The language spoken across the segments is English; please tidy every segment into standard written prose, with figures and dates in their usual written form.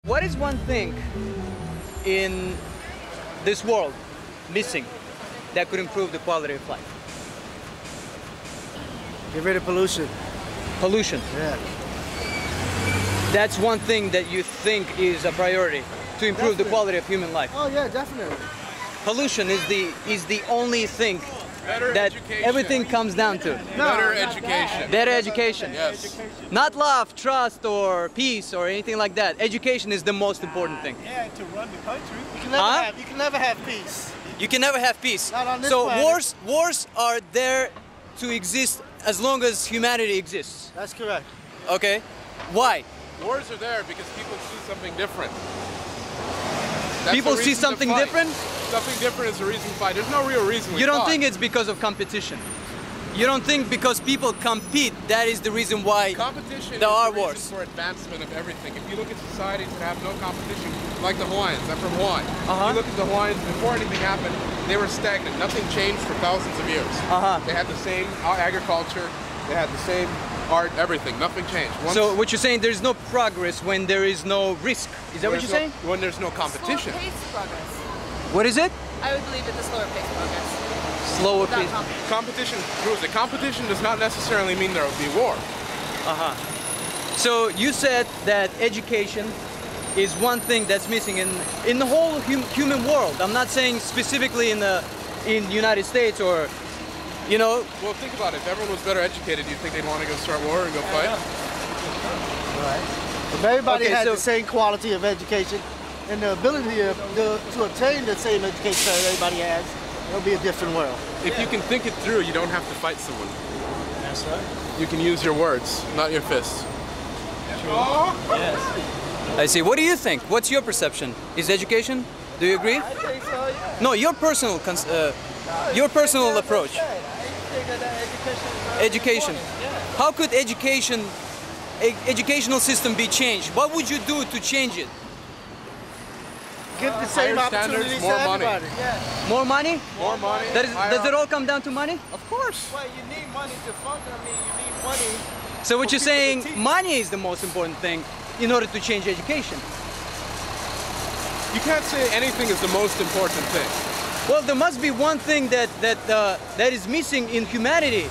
What is one thing in this world missing that could improve the quality of life? Get rid of pollution. Pollution. Yeah. That's one thing that you think is a priority to improve the quality of human life. Oh yeah, definitely. Pollution is the only thing Better that education. everything comes down to. Better education. Better education. Yes. Not love, trust, or peace, or anything like that. Education is the most important thing. Yeah, to run the country. You can never have peace. You can never have peace. Not on this So planet. wars are there to exist as long as humanity exists. That's correct. Okay? Why? Wars are there because people see something different. People see something different? Something different is the reason to fight. There's no real reason we You don't fought. think it's because of competition? You don't think because people compete, that is the reason why competition there is are the reason wars? for advancement of everything. If you look at societies that have no competition, like the Hawaiians, I'm from Hawaii. Uh-huh. You look at the Hawaiians, before anything happened, they were stagnant. Nothing changed for thousands of years. Uh-huh. They had the same agriculture, they had the same art, everything. Nothing changed. So what you're saying, there's no progress when there is no risk. Is that what you're saying? When there's no competition. Slower paced progress. What is it? I would believe it's a slower paced progress. Slower Without pace. competition. Competition proves it. Competition does not necessarily mean there will be war. Uh-huh. So you said that education is one thing that's missing in the whole human world. I'm not saying specifically in the United States or, you know. Well, think about it. If everyone was better educated, do you think they'd want to go start war and go fight? Right. If everybody Okay, had so- the same quality of education and the ability to attain the same education that everybody has, it'll be a different world. If you can think it through, you don't have to fight someone. That's right. You can use your words, not your fists. Yes. I see. What do you think? What's your perception? Is education? Do you agree? I think so, yeah. No, your personal approach. I think that Education. How could educational system be changed? What would you do to change it? Give the same Higher standards, opportunities more to money. everybody. Yeah. More money? More money. Does it all come down to money? Of course. Well, you need money to function. I mean, you need money. So what you're people to saying, teach. money is the most important thing in order to change education. You can't say anything is the most important thing. Well, there must be one thing that is missing in humanity.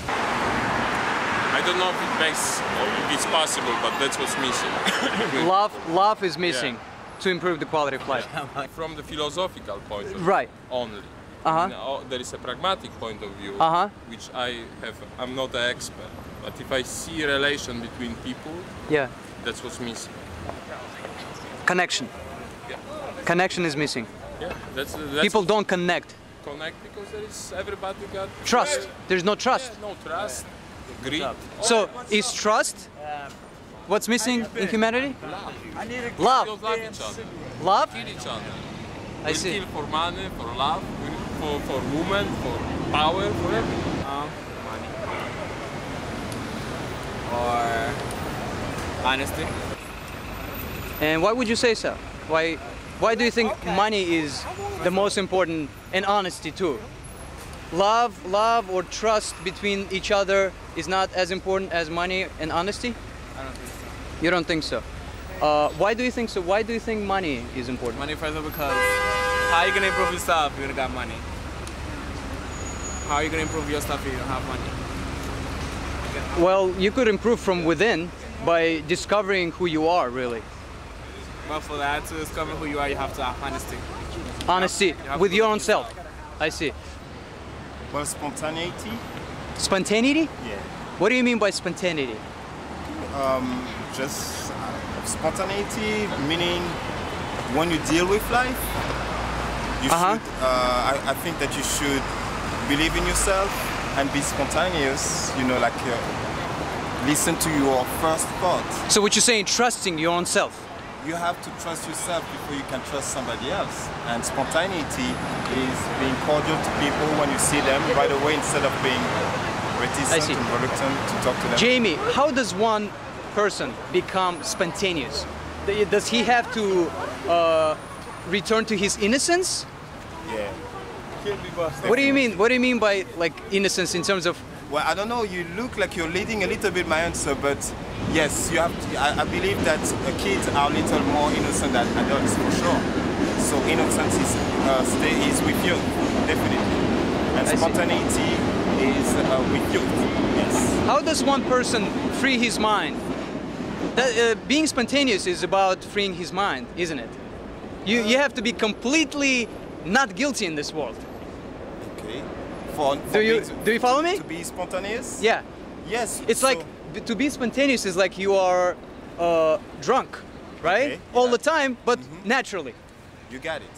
I don't know if it makes or if it's possible, but that's what's missing. Love is missing to improve the quality of life. From the philosophical point of view Right. only. Uh-huh. There is a pragmatic point of view, Uh-huh. which I'm not an expert, but if I see a relation between people, Yeah. that's what's missing. Connection. Yeah. Connection is missing. Yeah, that's People don't connect. connect because everybody got Trust. There's no trust. no trust, greed. So is trust what's missing in humanity? Love. We don't love each other. Love? Kill each other. I We see. kill for money, for love, for women, for power, for everything. Money. Or honesty. And why would you say so? Why do you think money is the most important, and honesty too? Love or trust between each other is not as important as money and honesty? I don't think so. You don't think so? Why do you think so? Why do you think money is important? Money first of all, because how are you gonna improve yourself if you don't got money? How are you gonna improve your stuff if you don't have money? Well, you could improve from within by discovering who you are, really. But for that, to discover who you are, you have to have honesty. Honesty have with to your look own self. I see. Well, spontaneity. Spontaneity? Yeah. What do you mean by spontaneity? Just spontaneity, meaning when you deal with life, you should. I think that you should believe in yourself and be spontaneous. You know, like listen to your first thought. So what you're saying, trusting your own self. You have to trust yourself before you can trust somebody else. And spontaneity is being cordial to people when you see them right away instead of being reticent and reluctant to talk to them. Jamie, how does one person become spontaneous? Does he have to return to his innocence? Yeah. What do you mean? What do you mean by like innocence in terms of Well, I don't know. You look like you're leading a little bit my answer, but yes, you have to. I believe that kids are a little more innocent than adults for sure. So innocence is with you, definitely, and spontaneity is with you. Yes. How does one person free his mind? Being spontaneous is about freeing his mind, isn't it? You have to be completely not guilty in this world. Okay. Do you follow me? To be spontaneous? Yeah. Yes. It's like to be spontaneous is like you are drunk, right? Okay, All yeah. the time, but naturally. You got it.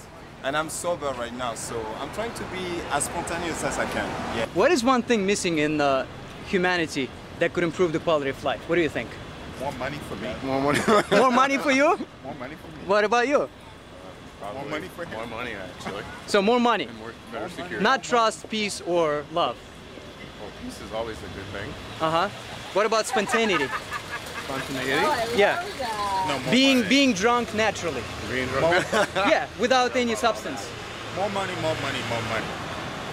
And I'm sober right now, so I'm trying to be as spontaneous as I can. Yeah. What is one thing missing in humanity that could improve the quality of life? What do you think? More money for me. More money. More money for you? More money for me. What about you? More money for him. More money, actually. So more money. And more, better security. Not trust, peace, or love. Well, peace is always a good thing. Uh-huh. What about spontaneity? Spontaneity? Yeah. No, more money. Being drunk naturally. Being drunk. Yeah, without any substance. More money, more money, more money.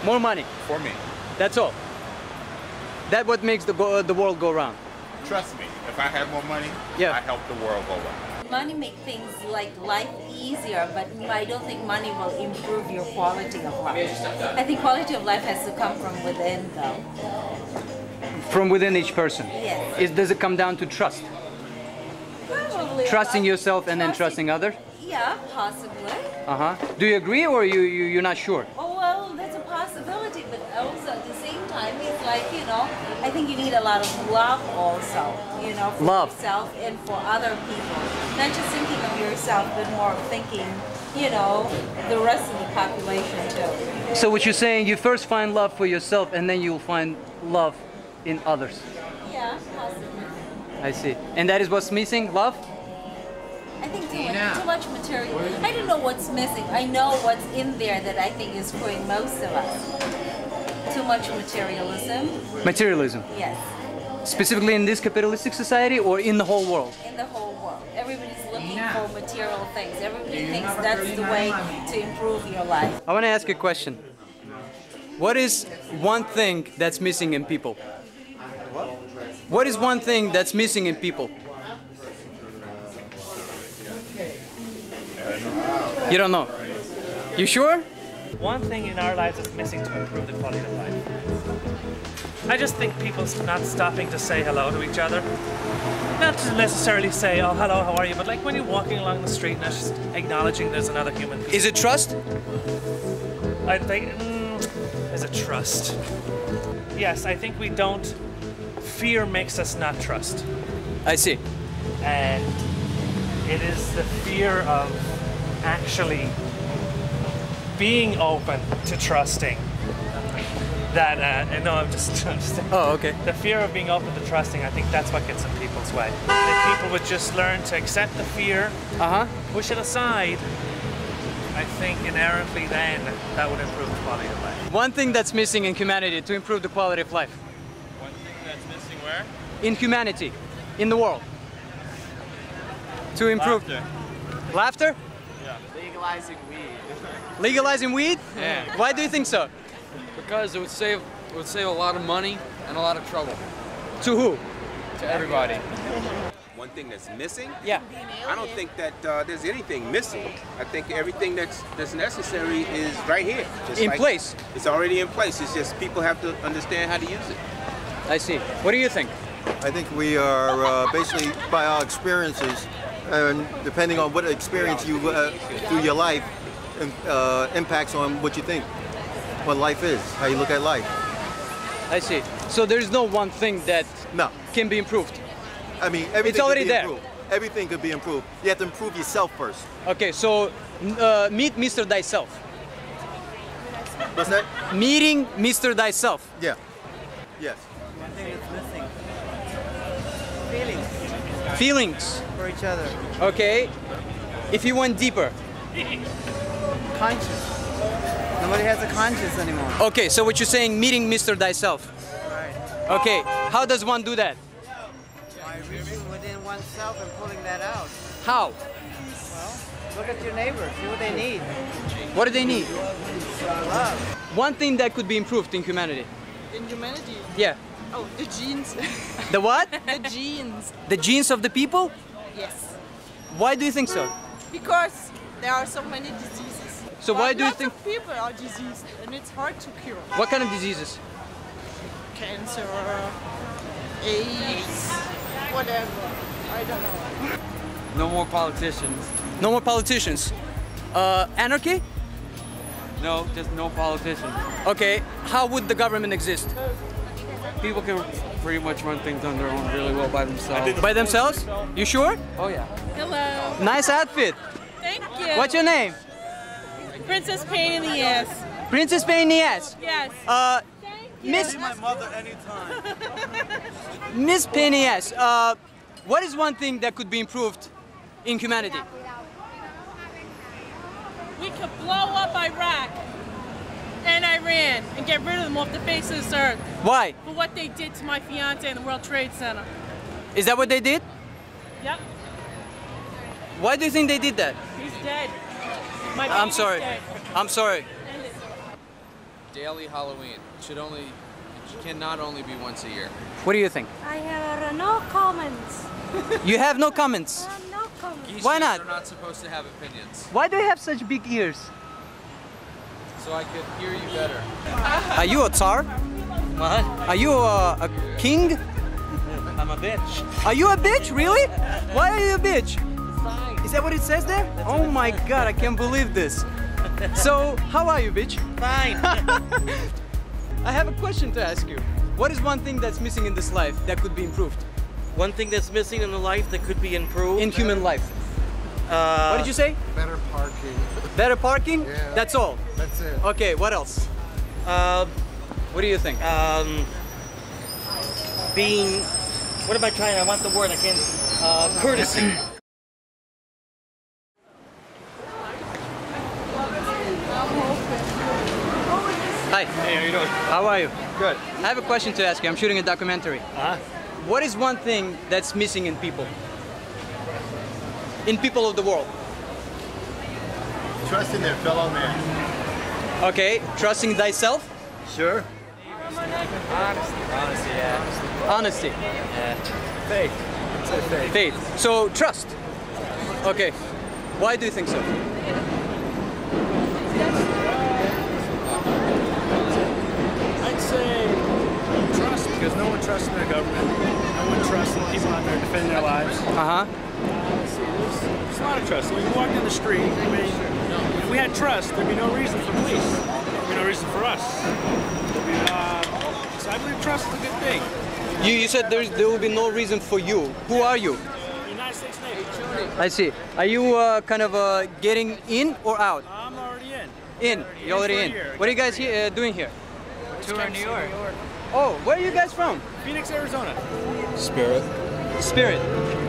More money. For me. That's all. That's what makes the world go round. Trust me, if I have more money, Yeah. I help the world go round. Money makes things like life easier, but I don't think money will improve your quality of life. I think quality of life has to come from within, though. From within each person. Yes. Does it come down to trust? Probably. Trusting yourself and then trusting others? Yeah, possibly. Uh-huh. Do you agree or you're not sure? Oh, well, that's a possibility, but also at the same time, it's like, you know, I think you need a lot of love also, you know, for Love. yourself and for other people. Not just thinking of yourself, but more of thinking, you know, the rest of the population too. So what you're saying, you first find love for yourself and then you'll find love in others. Yeah, possibly. I see. And that is what's missing, love? I think too much material. I don't know what's missing. I know what's in there that I think is screwing most of us. Too much materialism. Materialism. Yes. Specifically in this capitalistic society or in the whole world? In the whole world. Everybody's looking for material things. Everybody thinks that's the way to improve your life. I want to ask you a question. What is one thing that's missing in people? What is one thing that's missing in people? You don't know? You sure? One thing in our lives is missing to improve the quality of life. I just think people not stopping to say hello to each other. Not to necessarily say, oh, hello, how are you? But like when you're walking along the street and just acknowledging there's another human being. Is it trust? I think, is it trust? Yes, I think we don't. Fear makes us not trust. I see. And it is the fear of actually being open to trusting that, no, I'm just oh, okay. The fear of being open to trusting, I think that's what gets in people's way. If people would just learn to accept the fear, push it aside, I think inherently then that would improve the quality of life. One thing that's missing in humanity to improve the quality of life. One thing that's missing where? In humanity, in the world. To improve. Laughter. Laughter? Yeah. Legalizing weed. Legalizing weed? Yeah. Why do you think so? Because it would save a lot of money and a lot of trouble. To who? To everybody. One thing that's missing? Yeah. I don't think that there's anything missing. I think everything that's necessary is right here. Just In place. It's already in place. It's just people have to understand how to use it. I see. What do you think? I think we are basically by our experiences, and depending on what experience you through your life, impacts on what you think, what life is, how you look at life. I see. So there's no one thing that can be improved. I mean, everything it's already could be there. Improved. Everything could be improved. You have to improve yourself first. Okay, so meet Mr. Thyself. What's that? Meeting Mr. Thyself. Yeah. Yes. One thing that's missing. Feelings. Feelings. For each other. Okay. If you went deeper. Conscience. Nobody has a conscience anymore. Okay, so what you're saying, meeting Mr. Thyself. Right. Okay, how does one do that? By reaching within oneself and pulling that out. How? Well, look at your neighbors, see what they need. What do they need? Love. One thing that could be improved in humanity. In humanity? Yeah. Oh, the genes. The what? The genes. The genes of the people? Yes. Why do you think so? Because there are so many diseases. So why do you think... Lots of people are diseased and it's hard to cure. What kind of diseases? Cancer, AIDS, whatever. I don't know. No more politicians. No more politicians. Anarchy? No, just no politicians. Okay, how would the government exist? People can pretty much run things on their own really well by themselves. By themselves? You sure? Oh yeah. Hello. Nice outfit. Thank you. What's your name? Princess Pain in the Ass. Princess Pain in the Ass. Yes. Miss... my mother anytime. Miss Pain in the Ass, what is one thing that could be improved in humanity? We could blow up Iraq and Iran and get rid of them off the face of this earth. Why? For what they did to my fiance in the World Trade Center. Is that what they did? Yep. Why do you think they did that? He's dead. My I'm baby's sorry. dead. I'm sorry. Daily Halloween cannot only be once a year. What do you think? I have no comments. You have no comments? No comments. Why not? They're not supposed to have opinions. Why do you have such big ears? So I could hear you better. Are you a tsar? What? Are you a king? I'm a bitch. Are you a bitch? Really? Why are you a bitch? Is that what it says there? Oh my god, I can't believe this. So, how are you, bitch? Fine. I have a question to ask you. What is one thing that's missing in this life that could be improved? One thing that's missing in the life that could be improved? In human life. What did you say? Better parking. Better parking? Yeah. That's all? That's it. Okay, what else? What do you think? Being, what am I trying? I want the word, I can't, courtesy. Hi. Hey, how you doing? How are you? Good. I have a question to ask you. I'm shooting a documentary. What is one thing that's missing in people? In people of the world? Trust in their fellow man. Okay, trusting thyself? Sure. Honesty, yeah. Honesty. Yeah. Faith. I'd say faith. Faith. So, trust. Okay. Why do you think so? I'd say trust, because no one trusts in their government. No one trusts in the people out there defending their lives. Let's see, there's a lot of trust. When you walk down the street, I mean, if we had trust, there'd be no reason for police. There'd be no reason for us. So I believe trust is a good thing. You said there will be no reason for you. Who are you? United States Navy. I see. Are you kind of getting in or out? I'm already in. In. You're already in. What are you guys doing here? Tour New York. Oh, where are you guys from? Phoenix, Arizona. Spirit. Spirit.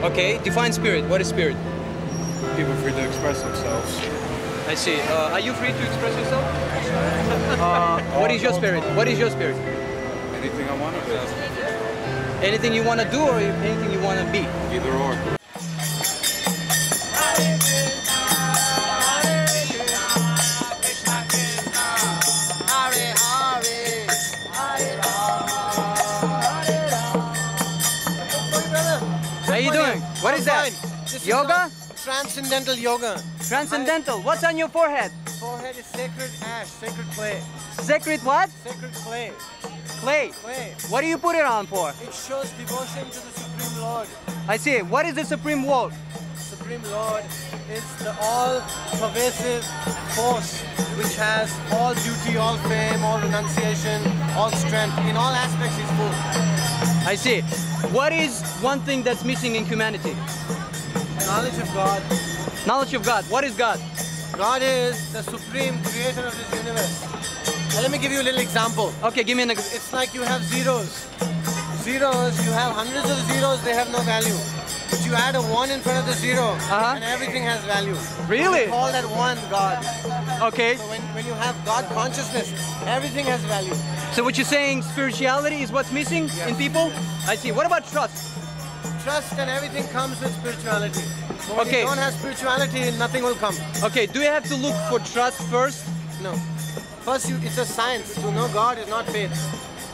Okay, define spirit. What is spirit? People free to express themselves. I see. Are you free to express yourself? What is your spirit? What is your spirit? Anything I want to do. Anything you want to do or anything you want to be? Either or. How you doing? What is that? This Yoga? Is transcendental yoga. Transcendental. What's on your forehead? Forehead is sacred ash, sacred clay. Sacred what? Sacred clay. Clay. Clay. What do you put it on for? It shows devotion to the Supreme Lord. I see. What is the Supreme Lord? Supreme Lord is the all-pervasive force which has all beauty, all fame, all renunciation, all strength. In all aspects he's full. I see. What is one thing that's missing in humanity? Knowledge of God. Knowledge of God. What is God? God is the supreme creator of this universe. Now let me give you a little example. Okay, give me an example. It's like you have zeros. Zeros, you have hundreds of zeros, they have no value. But you add a 1 in front of the 0, and everything has value. Really? We call that 1 God. Okay. So when you have God consciousness, everything has value. So what you're saying, spirituality is what's missing in people? I see. What about trust? Trust and everything comes with spirituality. But when Okay. you don't have spirituality, nothing will come. Okay, do you have to look for trust first? No. First, it's a science. To know God is not faith.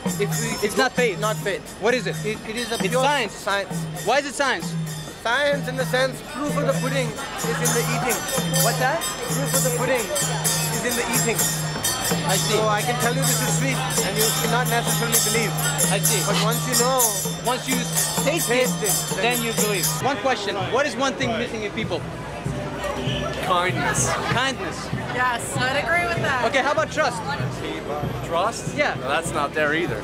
It's not faith. Not faith. What is it? It is a It's pure science. Science. Why is it science? Science in the sense, proof of the pudding is in the eating. What's that? Proof of the pudding is in the eating. I see. So I can tell you this is sweet, and you cannot necessarily believe. I see. But once you know, once you taste it, then you believe. One question: what is one thing missing in people? Kindness. Kindness. Yes, I'd agree with that. Okay, how about trust? Trust? Yeah. Well, that's not there either.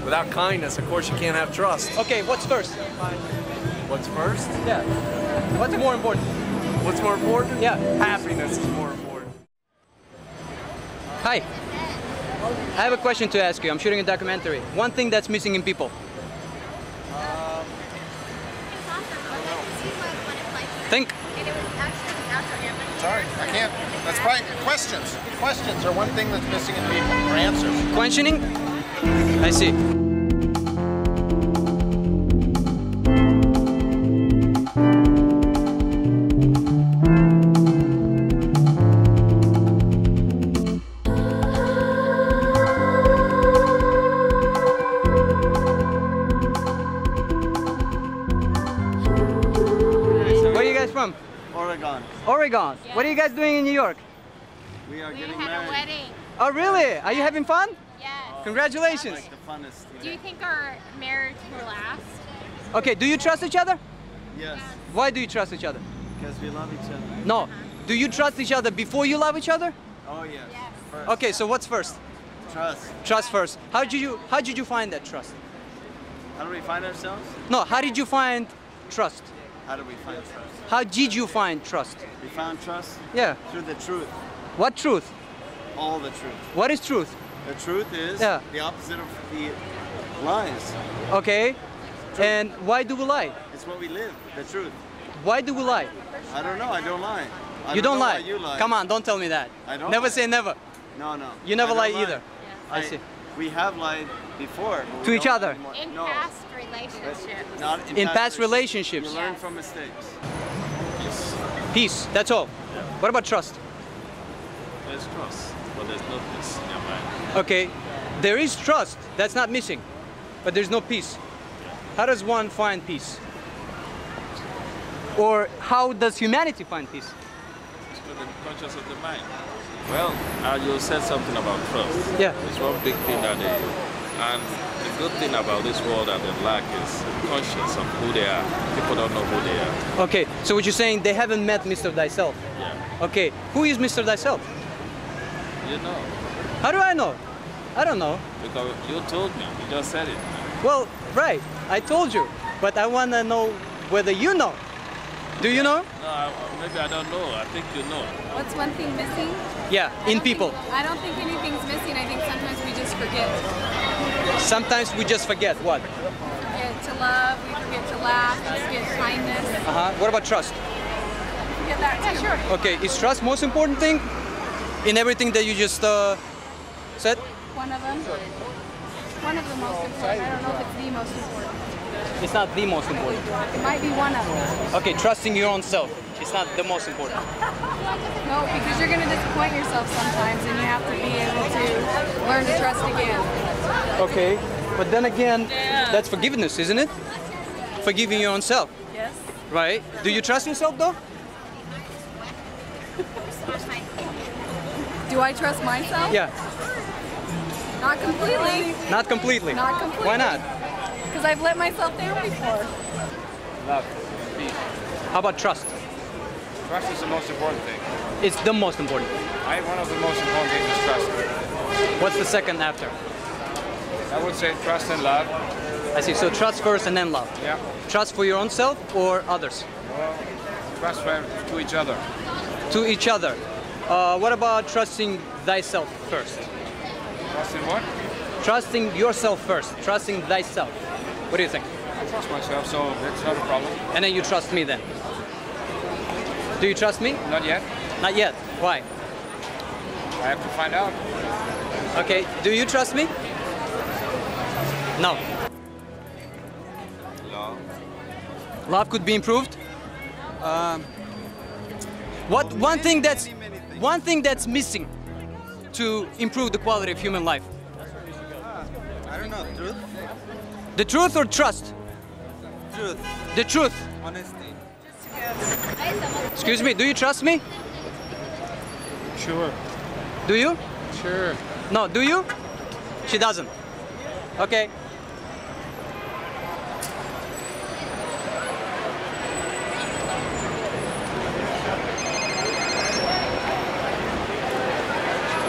Without kindness, of course, you can't have trust. Okay, what's first? What's first? Yeah. What's more important? What's more important? Yeah. Happiness is more important. Hi. I have a question to ask you. I'm shooting a documentary. One thing that's missing in people. Think. Sorry, I can't. That's right. Questions. Questions are one thing that's missing in people. Or answers. Questioning? I see. Where are you guys from? Oregon. Oregon. Yeah. What are you guys doing in New York? We are getting had married. a wedding. Oh, really? Are you having fun? Yes. Congratulations. Like the funnest. Do you think our marriage will last? Okay, do you trust each other? Yes. Why do you trust each other? Because we love each other. No. Do you trust each other before you love each other? Oh yes. First. Okay, so what's first? Trust. Trust first. How did you find that trust? How do we find ourselves? No, how did you find trust? How do we find trust? How did you find trust? We found trust. Yeah. Through the truth. What truth? All the truth. What is truth? The truth is the opposite of the lies. Okay. And why do we lie? It's what we live. The truth. Why do we lie? I don't know. I don't lie. I You don't know lie. why you lie. Come on, don't tell me that. I don't Never lie. say never. No, no. You never I lie don't either. I see. We have lied before. but To we each don't other? anymore. In No. past relationships. Not In past relationships. You learn from mistakes. Peace. That's all. What about trust? There's trust, but there's no peace in your mind. Okay. There is trust. That's not missing. But there's no peace. How does one find peace? Or how does humanity find peace? It's to the conscious of the mind. Well, you said something about trust. Yeah. It's one big thing that and the good thing about this world that they lack is conscious of who they are. People don't know who they are. Okay, so what you're saying, they haven't met Mr. Thyself. Yeah. Okay, who is Mr. Thyself? You know. How do I know? I don't know. Because you told me. You just said it. Well, right, I told you, but I want to know whether you know. Do you know? No, maybe I don't know. I think you know. What's one thing missing? Yeah, in people. I don't think anything's missing. I think sometimes we just forget. Sometimes we just forget what? Forget to love, we forget to laugh, we forget kindness. What about trust? We forget that too. Yeah, sure. Okay, is trust most important thing in everything that you just said? One of them. One of the most important. I don't know if it's the most important. It's not the most important. It might be one of them. Okay, trusting your own self. It's not the most important. No, because you're going to disappoint yourself sometimes and you have to be able to learn to trust again. Okay, but then again, that's forgiveness, isn't it? Forgiving your own self. Yes. Right? Do you trust yourself though? Do I trust myself? Yeah. Not completely. Not completely. Not completely. Why not? Because I've let myself down before. Love. Peace. How about trust? Trust is the most important thing. It's the most important. One of the most important things is trust. What's the second after? I would say trust and love. I see. So trust first and then love. Yeah. Trust for your own self or others? Well, trust to each other. To each other. What about trusting thyself first? Trust in what? Trusting yourself first. Trusting thyself. What do you think? I trust myself, so it's not a problem. And then you trust me then? Do you trust me? Not yet. Not yet. Why? I have to find out. Okay. Do you trust me? No. Love. Love could be improved. One thing that's missing to improve the quality of human life? I don't know. Truth? The truth or trust? Truth. The truth. Honesty. Excuse me, do you trust me? Sure. Do you? Sure. No, do you? She doesn't. Okay.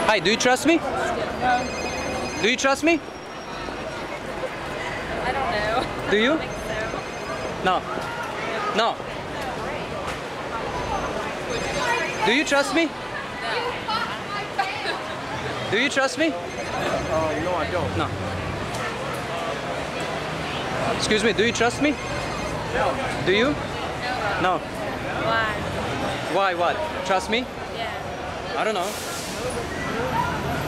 Hi, do you trust me? No. Do you trust me? I don't know. Do you? I think so. No. No. Do you trust me? Do you trust me? No, I don't. No. Excuse me, do you trust me? No. Do you? No. Why? Why what? Trust me? Yeah. I don't know.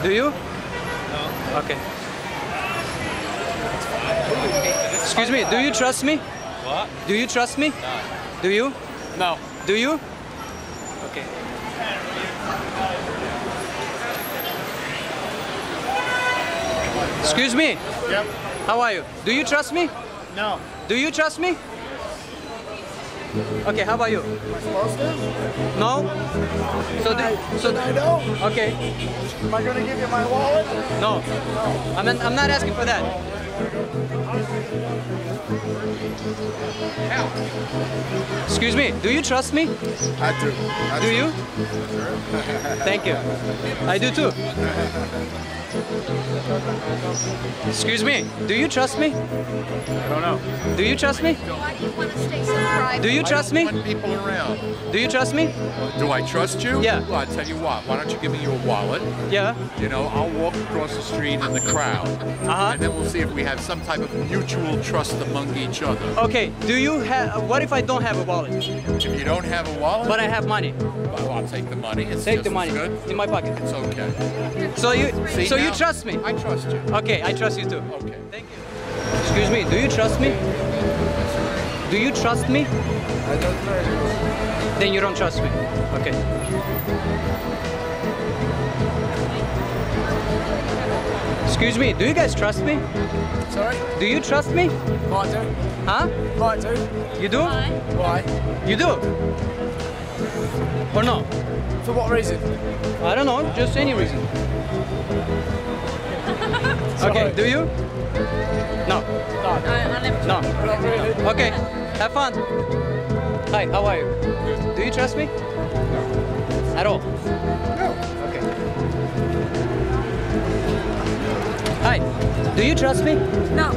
Do you? No. Okay. Excuse me, do you trust me? What? Do you trust me? No. Do you? No. Do you? Okay. Excuse me. Yep. How are you? Do you trust me? No. Do you trust me? Okay, how about you? Am I supposed to? No? So I know. Okay. Am I going to give you my wallet? No. I'm not asking for that. Excuse me, do you trust me? I do. Do you? Thank you. I do too. Excuse me, do you trust me? I don't know. Do you trust me? Why do you want to stay so private? Do you trust me? Want people around. Do you trust me? Do I trust you? Yeah. Well, I tell you what. Why don't you give me your wallet? Yeah. You know, I'll walk across the street in the crowd, and then we'll see if we have some type of mutual trust among each other. Okay, do you have, what if I don't have a wallet? If you don't have a wallet, But I have money. well, I'll take the money. It's Take just the money as good. in my pocket. It's okay. So you See, now, trust me? I trust you. Okay, I trust you too. Okay. Thank you. Excuse me, do you trust me? Do you trust me? I don't know you. Then you don't trust me. Okay. Excuse me, do you guys trust me? Sorry? Do you trust me? Might do. Huh? Might do. You do? Why? You do? Or no? For what reason? I don't know, just any reason. Okay, do you? No. No. Not really. Okay, have fun. Hi, how are you? Do you trust me? At all? No. Okay. Hi, do you trust me? No.